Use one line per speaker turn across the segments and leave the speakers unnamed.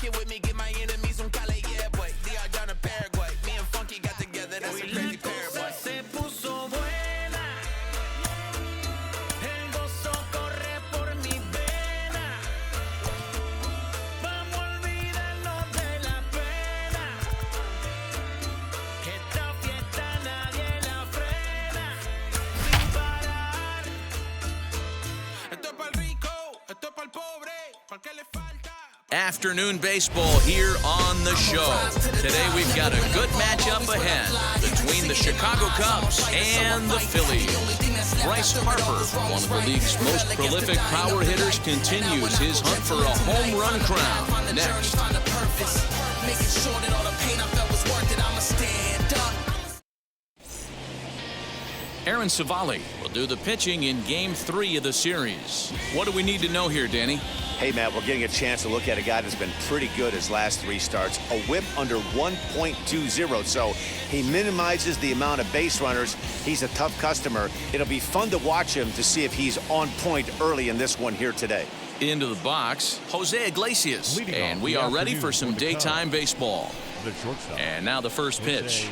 kid with me, get my enemies on Cali, yeah, boy. DR down to Paraguay. Me and Funky got together, that's a crazy pair, boy.
Se puso buena. El gozo corre por mi vena. Vamos a olvidarnos de la pena. Que esta fiesta nadie la frena. Sin parar.
Esto es pa'l rico, esto es pa'l pobre, pa'l que le falta.
Afternoon baseball here on the show. Today we've got a good matchup ahead between the Chicago Cubs and the Phillies. Bryce Harper, one of the league's most prolific power hitters, continues his hunt for a home run crown. Next. Aaron Savali will do the pitching in Game 3 of the series. What do we need to know here, Danny?
Hey, Matt, we're getting a chance to look at a guy that's been pretty good his last 3 starts. A whip under 1.20, so he minimizes the amount of base runners. He's a tough customer. It'll be fun to watch him to see if he's on point early in this one here today.
Into the box, Jose Iglesias. And we are ready for some daytime baseball. And now the first pitch.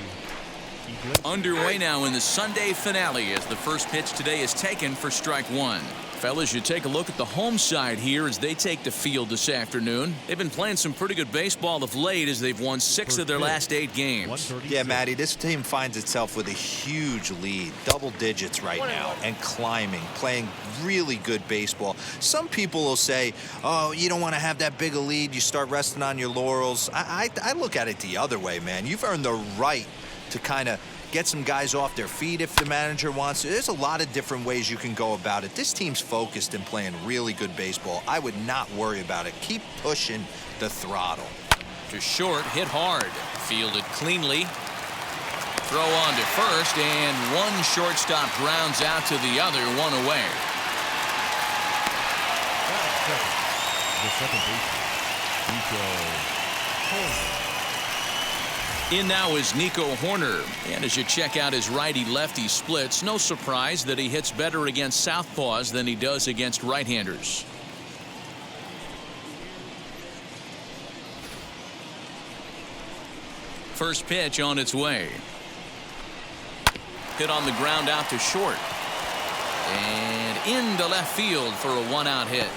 Underway now in the Sunday finale as the first pitch today is taken for strike one. Fellas, you take a look at the home side here as they take the field this afternoon. They've been playing some pretty good baseball of late as they've won 6 of their last 8 games.
Yeah, Matty, this team finds itself with a huge lead, double digits right now, and climbing, playing really good baseball. Some people will say, oh, you don't want to have that big a lead, you start resting on your laurels. I look at it the other way, man. You've earned the right to kind of get some guys off their feet if the manager wants to. There's a lot of different ways you can go about it. This team's focused and playing really good baseball. I would not worry about it. Keep pushing the throttle.
To short, hit hard. Fielded cleanly. Throw on to first, and one shortstop grounds out to the other, one away.
The second baseman, Nico.
In now is Nico Horner, and as you check out his righty-lefty splits, no surprise that he hits better against southpaws than he does against right-handers. First pitch on its way. Hit on the ground out to short. And into left field for a one-out hit.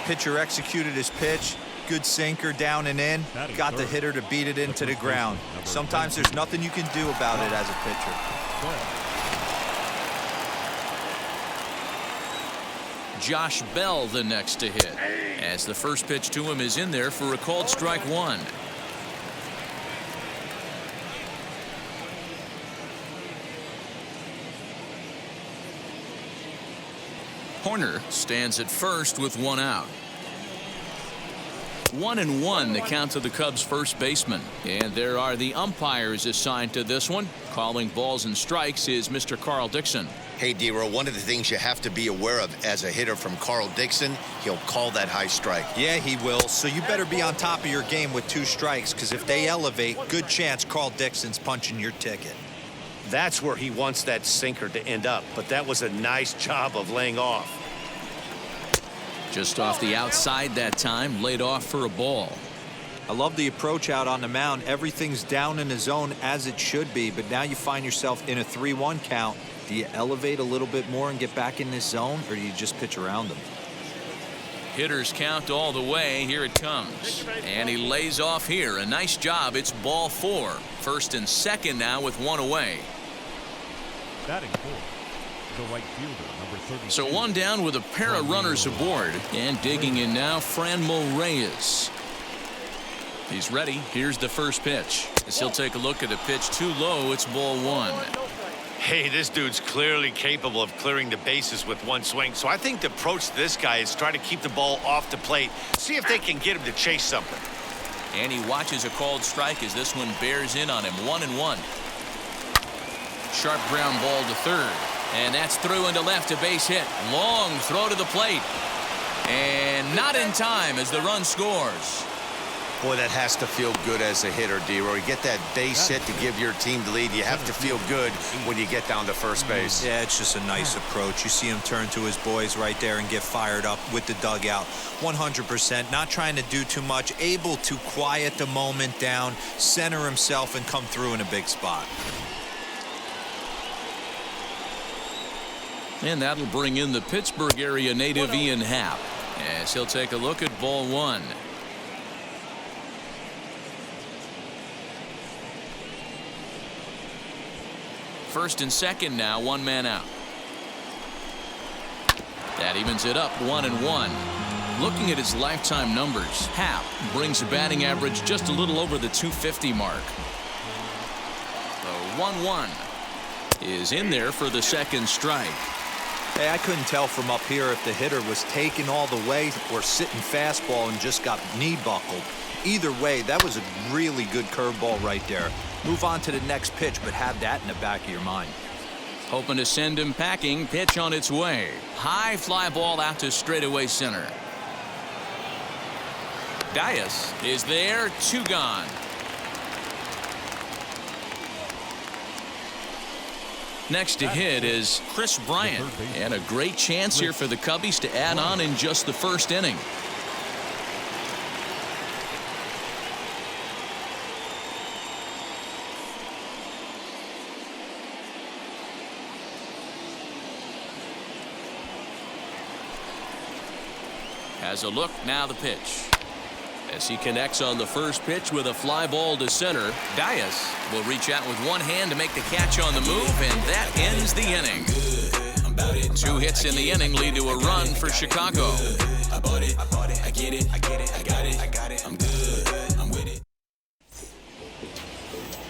Pitcher executed his pitch. Good sinker down and in. Got the hitter to beat it into the ground. Sometimes there's nothing you can do about it as a pitcher.
Josh Bell the next to hit, as the first pitch to him is in there for a called strike one. Horner stands at first with one out. 1-1 the count to the Cubs first baseman, and there are the umpires assigned to this one. Calling balls and strikes is Mr. Carl Dixon.
Hey, D-Row, one of the things you have to be aware of as a hitter from Carl Dixon, he'll call that high strike.
Yeah, he will. So you better be on top of your game with 2 strikes, because if they elevate, good chance Carl Dixon's punching your ticket.
That's where he wants that sinker to end up, but that was a nice job of laying off.
Just off the outside that time, laid off for a ball.
I love the approach out on the mound. Everything's down in the zone as it should be, but now you find yourself in a 3-1 count. Do you elevate a little bit more and get back in this zone, or do you just pitch around them?
Hitters count all the way. Here it comes. And he lays off here. A nice job. It's ball 4. First and second now with one away.
Batting 4. The right fielder, number 32.
So one down with a pair of runners aboard. And digging in now, Franmil Reyes. He's ready. Here's the first pitch. As he'll take a look at a pitch too low, it's ball 1.
Hey, this dude's clearly capable of clearing the bases with one swing. So I think the approach to this guy is try to keep the ball off the plate. See if they can get him to chase something.
And he watches a called strike as this one bears in on him. 1-1. Sharp ground ball to third. And that's through into left, a base hit. Long throw to the plate. And not in time as the run scores.
Boy, that has to feel good as a hitter, D-Roy. You get that base hit to give your team the lead. You have to feel good when you get down to first base.
Yeah, it's just a nice approach. You see him turn to his boys right there and get fired up with the dugout. 100%, not trying to do too much, able to quiet the moment down, center himself, and come through in a big spot.
And that'll bring in the Pittsburgh area native Ian Happ, as he'll take a look at ball one. First and second now, one man out. That evens it up 1-1. Looking at his lifetime numbers, Happ brings a batting average just a little over the 250 mark. The 1-1 is in there for the second strike.
Hey, I couldn't tell from up here if the hitter was taking all the way or sitting fastball and just got knee buckled. Either way, that was a really good curveball right there. Move on to the next pitch, but have that in the back of your mind.
Hoping to send him packing. Pitch on its way. High fly ball out to straightaway center. Dias is there, 2 gone. Next to hit is Chris Bryant, and a great chance here for the Cubbies to add on in just the first inning. Has a look, now the pitch. As he connects on the first pitch with a fly ball to center, Dias will reach out with one hand to make the catch on the move, and that ends the inning. 2 hits in the inning lead to a run for Chicago.
I bought it, I get it, I got it, I'm good, I'm with it.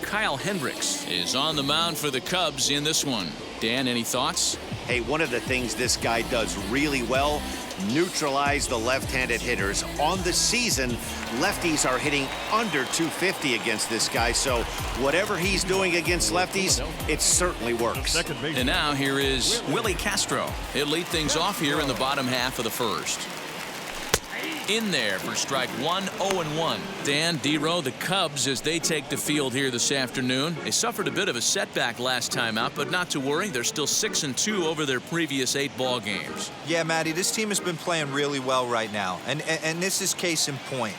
Kyle Hendricks is on the mound for the Cubs in this one. Dan, any thoughts?
Hey, one of the things this guy does really well, neutralize the left-handed hitters. On the season, lefties are hitting under 250 against this guy, so whatever he's doing against lefties, it certainly works.
And now here is Willie Castro. He'll lead things off here in the bottom half of the first. In there for strike 1, 0-1. Dan, D-Row, the Cubs, as they take the field here this afternoon. They suffered a bit of a setback last time out, but not to worry. They're still 6-2 over their previous 8 ball games.
Yeah, Matty, this team has been playing really well right now, and this is case in point.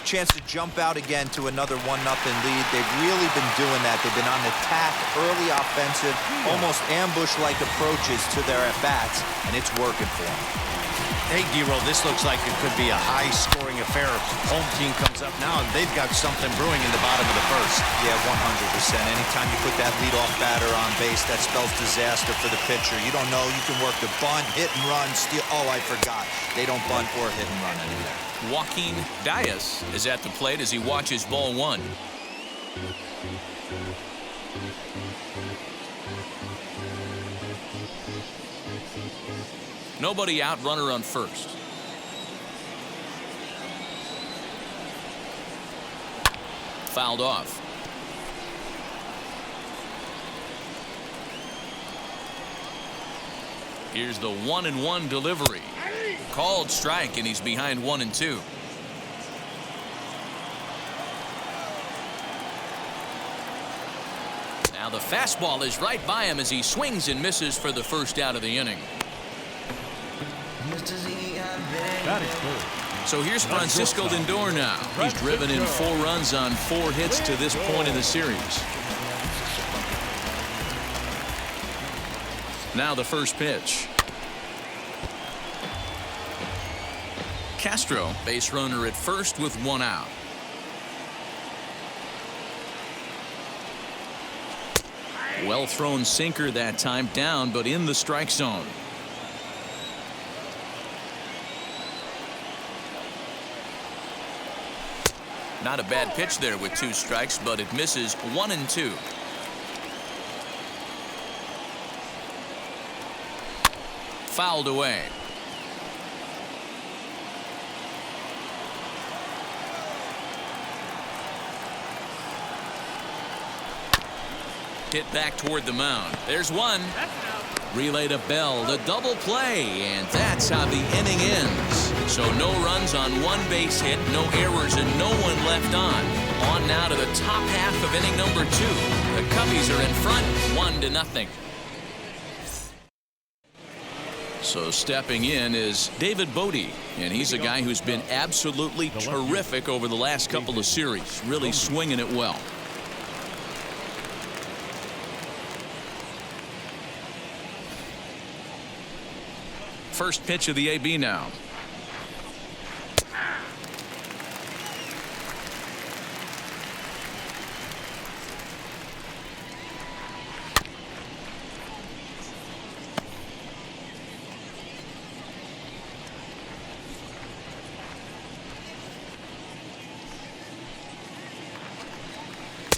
Chance to jump out again to another 1-0 lead. They've really been doing that. They've been on attack, early offensive, almost ambush-like approaches to their at-bats, and it's working for them.
Hey, D-Roll, this looks like it could be a high-scoring affair. Home team comes up now, and they've got something brewing in the bottom of the first.
Yeah, 100%. Anytime you put that leadoff batter on base, that spells disaster for the pitcher. You don't know. You can work the bunt, hit and run, steal. Oh, I forgot. They don't bunt or hit and run anymore.
Joaquin Dias is at the plate as he watches ball 1. Nobody out, runner on first. Fouled off. Here's the 1-1 delivery. Called strike, and he's behind 1-2. Now the fastball is right by him as he swings and misses for the first out of the inning. So here's Francisco Lindor now. He's driven in 4 runs on 4 hits to this point in the series. Now the first pitch. Castro, base runner at first with 1 out. Well thrown sinker that time, down but in the strike zone. Not a bad pitch there with 2 strikes, but it misses 1-2. Fouled away. Hit back toward the mound. There's one. Relay to Bell, the double play, and that's how the inning ends. So no runs on one base hit, no errors, and no one left on. On now to the top half of inning number 2. The Cubbies are in front, 1-0. So stepping in is David Bodie, and he's a guy who's been absolutely terrific over the last couple of series, really swinging it well. First pitch of the AB now.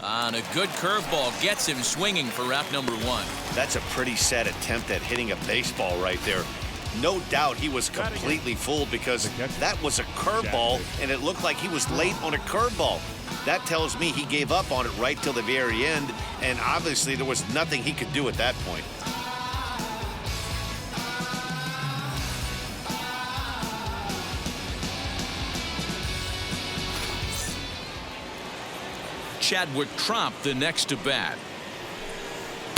On a good curveball, gets him swinging for route number 1.
That's a pretty sad attempt at hitting a baseball right there. No doubt he was completely fooled because that was a curveball and it looked like he was late on a curveball. That tells me he gave up on it right till the very end, and obviously there was nothing he could do at that point.
Chadwick Tromp the next to bat.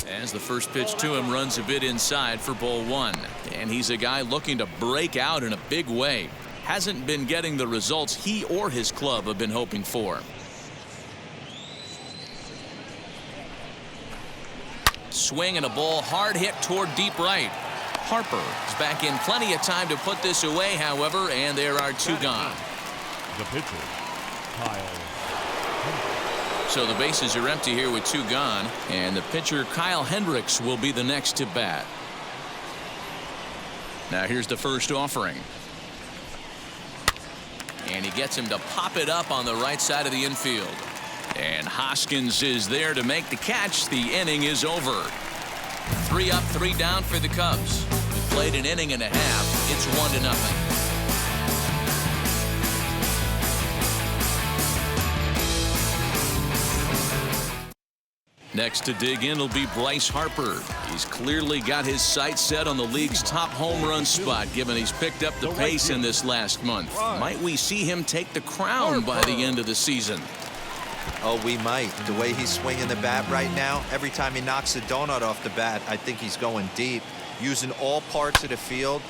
As the first pitch to him runs a bit inside for ball 1. And he's a guy looking to break out in a big way. Hasn't been getting the results he or his club have been hoping for. Swing and a ball hard hit toward deep right. Harper is back in plenty of time to put this away, however, and there are 2 gone.
The pitcher, Kyle.
So the bases are empty here with 2 gone, and the pitcher Kyle Hendricks will be the next to bat. Now here's the first offering. And he gets him to pop it up on the right side of the infield. And Hoskins is there to make the catch. The inning is over. 3 up, 3 down for the Cubs. We played an inning and a half. It's 1-0. Next to dig in will be Bryce Harper. He's clearly got his sights set on the league's top home run spot, given he's picked up the pace in this last month. Might we see him take the crown by the end of the season?
Oh, we might. The way he's swinging the bat right now, every time he knocks a donut off the bat, I think he's going deep. Using all parts of the field.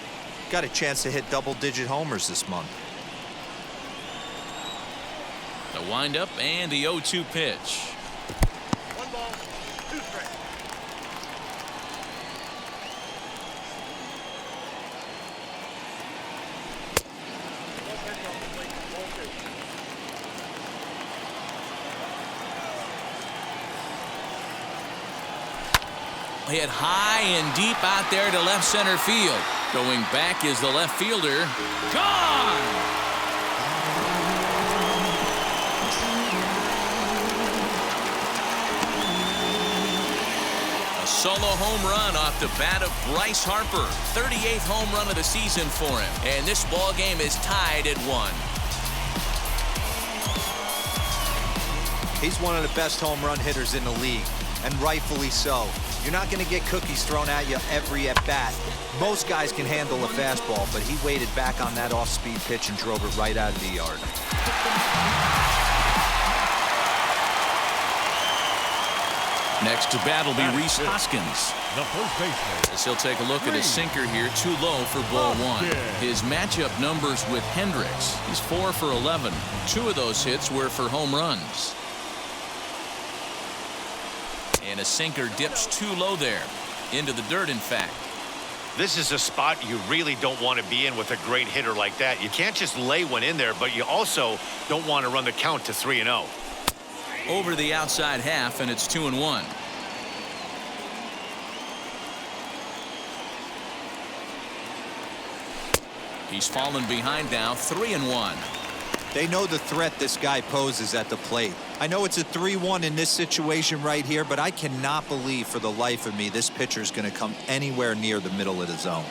Got a chance to hit double-digit homers this month.
The windup and the 0-2 pitch. Hit high and deep out there to left center field. Going back is the left fielder. Gone! A solo home run off the bat of Bryce Harper. 38th home run of the season for him. And this ball game is tied at 1.
He's one of the best home run hitters in the league, and rightfully so. You're not going to get cookies thrown at you every at-bat. Most guys can handle a fastball, but he waited back on that off-speed pitch and drove it right out of the yard.
Next to bat will be Rhys Hoskins.
The first baseman.
As he'll take a look at his sinker here, too low for ball 1. His matchup numbers with Hendricks. He's 4 for 11. 2 of those hits were for home runs. And a sinker dips too low there. Into the dirt, in fact.
This is a spot you really don't want to be in with a great hitter like that. You can't just lay one in there, but you also don't want to run the count to 3-0.
Over the outside half, and it's 2-1. He's fallen behind now, 3-1.
They know the threat this guy poses at the plate. I know it's a 3-1 in this situation right here, but I cannot believe for the life of me this pitcher's going to come anywhere near the middle of the zone.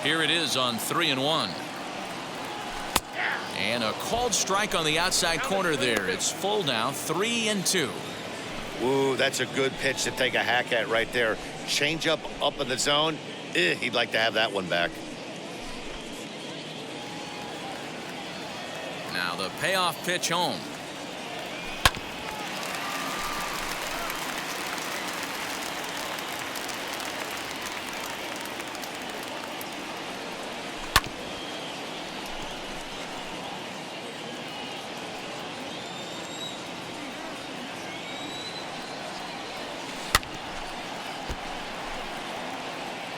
Here it is on 3-1. And a called strike on the outside corner there. It's full now, 3-2.
Ooh, that's a good pitch to take a hack at right there. Change up in the zone. He'd like to have that one back.
Now the payoff pitch home.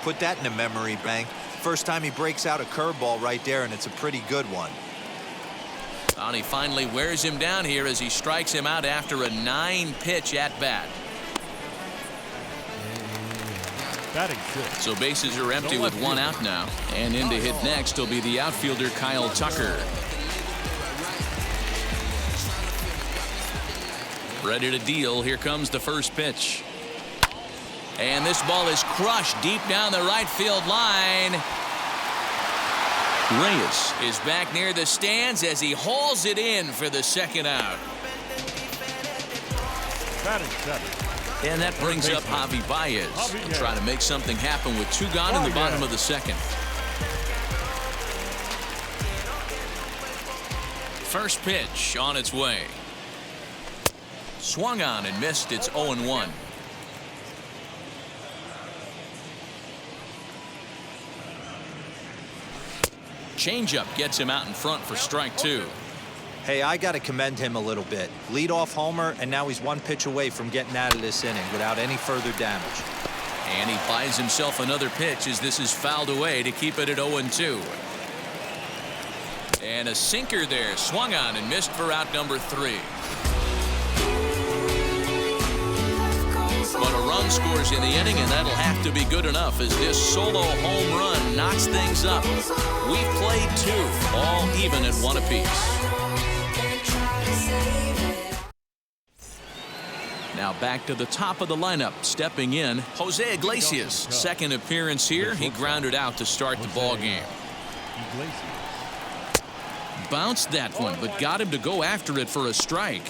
Put that in the memory bank. First time he breaks out a curveball right there, and it's a pretty good one.
And he finally wears him down here as he strikes him out after a 9-pitch at bat.
Batting sixth.
So bases are empty with one out now. And in to hit next will be the outfielder Kyle Tucker. Ready to deal. Here comes the first pitch. And this ball is crushed deep down the right field line. Reyes is back near the stands as he hauls it in for the second out.
Batting seventh.
And that brings up Javi Baez. He'll try to make something happen with 2 gone in the bottom of the second. First pitch on its way. Swung on and missed. It's 0-1. Changeup gets him out in front for strike 2.
Hey, I got to commend him a little bit. Leadoff homer, and now he's 1 pitch away from getting out of this inning without any further damage.
And he buys himself another pitch as this is fouled away to keep it at 0-2. And a sinker there, swung on and missed for out number 3. But a run scores in the inning, and that'll have to be good enough as this solo home run knocks things up. We've played 2, all even at 1 apiece. Now back to the top of the lineup. Stepping in, Jose Iglesias. Second appearance here. He grounded out to start the ball game. Bounced that one, but got him to go after it for a strike.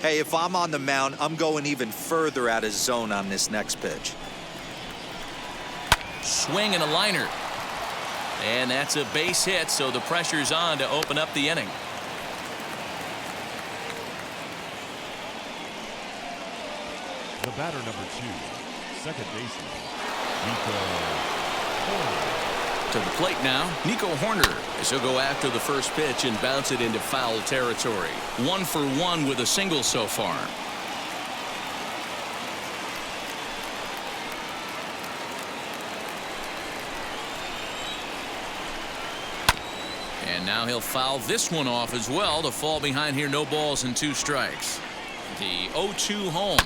Hey, if I'm on the mound, I'm going even further out of zone on this next pitch.
Swing and a liner. And that's a base hit, so the pressure's on to open up the inning.
The batter number 2, second baseman, Nico Horner.
To the plate now, Nico Horner, as he'll go after the first pitch and bounce it into foul territory. 1 for 1 with a single so far. And now he'll foul this one off as well to fall behind here. No balls and 2 strikes. The 0-2 home.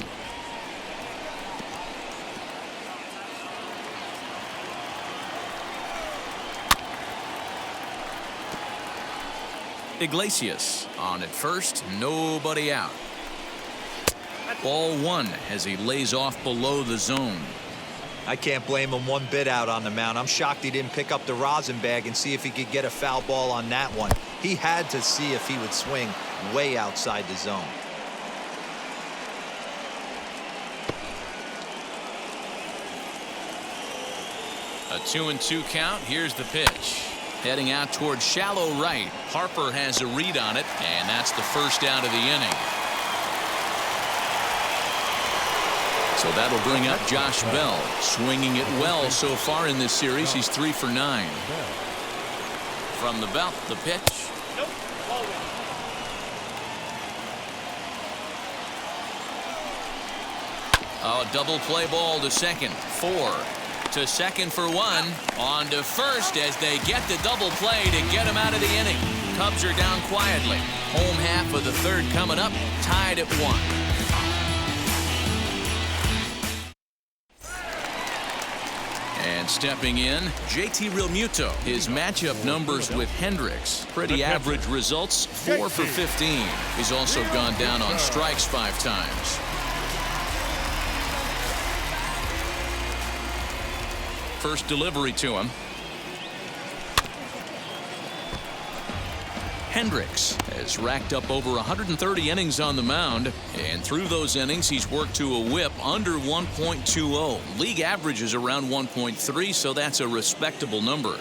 Iglesias on at first, nobody out. Ball 1 as he lays off below the zone.
I can't blame him one bit out on the mound. I'm shocked he didn't pick up the rosin bag and see if he could get a foul ball on that one. He had to see if he would swing way outside the zone.
A 2-2 count. Here's the pitch. Heading out towards shallow right. Harper has a read on it, and that's the first out of the inning. So that'll bring up Josh Bell, swinging it well so far in this series. He's 3 for 9. From the belt, the pitch. Oh, double play ball to second. 4. To second for 1. On to first as they get the double play to get him out of the inning. Cubs are down quietly. Home half of the 3rd coming up. Tied at 1. And stepping in, JT Realmuto. His matchup numbers with Hendricks. Pretty average results. 4 for 15. He's also gone down on strikes 5 times. First delivery to him. Hendricks has racked up over 130 innings on the mound, and through those innings he's worked to a whip under 1.20. League average is around 1.3, so that's a respectable number.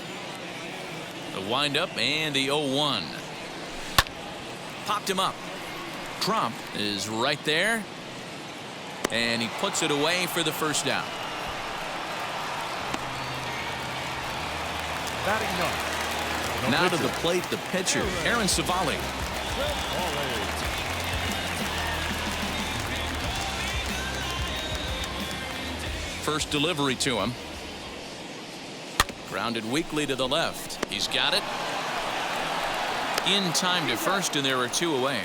The windup and the 0-1. Popped him up. Trump is right there, and he puts it away for the first down.
Batting ninth.
Now to the plate, the pitcher, Aaron Savali. First delivery to him. Grounded weakly to the left. He's got it. In time to first, and there are 2 away.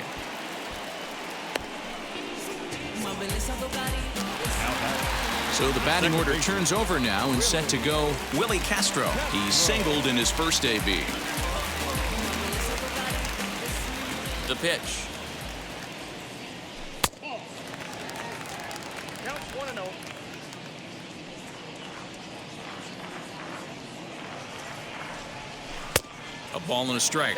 So the batting order turns over now and set to go Willie Castro. He's singled in his first AB. The pitch. A ball and a strike.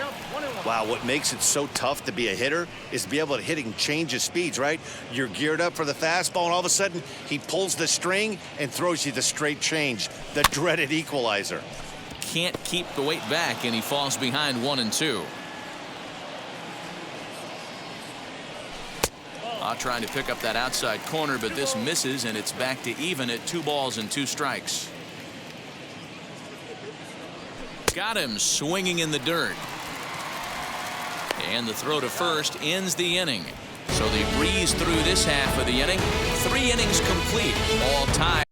Wow, what makes it so tough to be a hitter is to be able to hitting changes speeds, right? You're geared up for the fastball, and all of a sudden he pulls the string and throws you the straight change, the dreaded equalizer.
Can't keep the weight back, and he falls behind 1-2. Trying to pick up that outside corner, but this misses, and it's back to even at 2 balls and 2 strikes. Got him swinging in the dirt. And the throw to first ends the inning. So they breeze through this half of the inning. 3 innings complete, all tied.